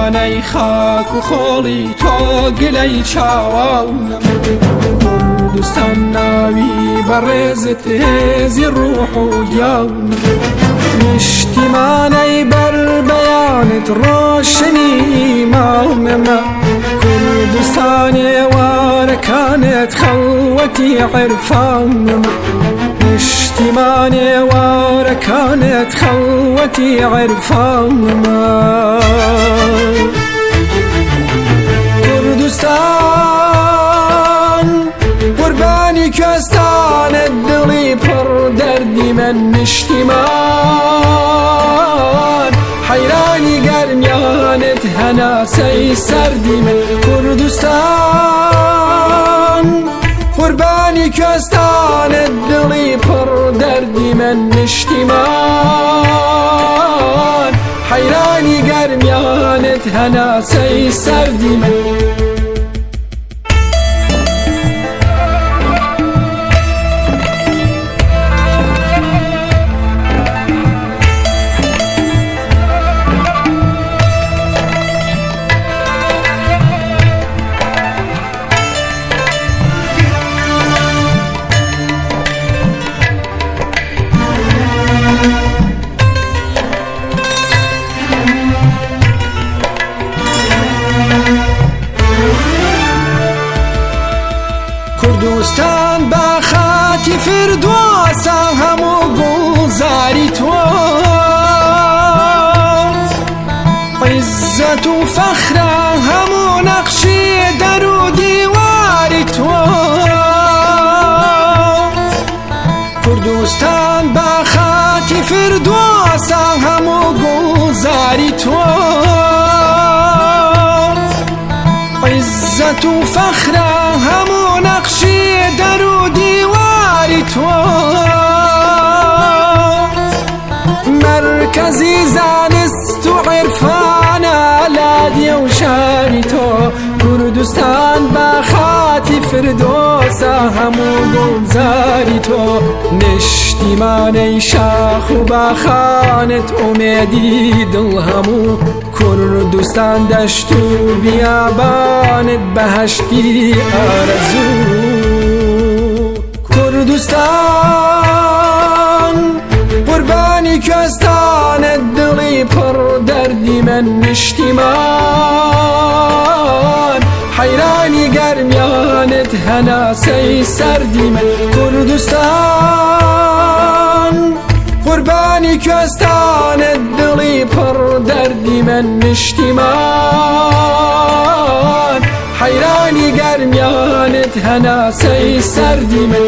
نیشتیمانەی خاک و خۆڵی تۆ گلەی چاوانم کوردستان ناوی بەڕێزت هێزی ڕوح و گیانم نیشتیمانەی بەر بەیانت ڕۆشنی ئیمانمە کوردستان ئێوارەکانت خەڵوەتی عێرفانمە نیشتیمان ئێوارەکانت خەڵوەتی عێرفانمە کوردستان قوربانی کوێستانت دڵی پڕ دەردی من نیشتیمان حەیرانی گەرمیانت هەناسەی سەردی من کوردستان قوربانی کوێستانت دڵی پڕ دەردی من نیشتیمان حەیرانی گەرمیانت هەناسەی سەردی من کوردستان بە خاتی فردۆسە هەموو گوڵزاری تۆ عیززەت و فەخرە هەموو نەقشی دەر و دیواری تۆ کوردستان بە خاتی فردۆسە هەموو گوڵزاری تۆ عیززەت و فەخرە هەموو نەقشی دەر و دیواری تۆ مەرکەزی زانست و عێرفانە لادیە و شانی تۆ کوردستان بە خاتی فردۆسە هەموو گوڵزاری تۆ نیشتیمانەی شاخ و باخانت ئومێدی دڵ هەموو کوردستان دەشت و بیابانت بەهەشتی ئارەزوو کوردستان قوربانی کوێستانت دڵی پڕ دەردی من نیشتیمان حەیرانی گەرمیانت هەناسەی سەردی من کوردستان قوربانی کوێستانت دڵی پڕ دەردی من نیشتیمان حەیرانی گەرمیانت هەناسەی سەردی من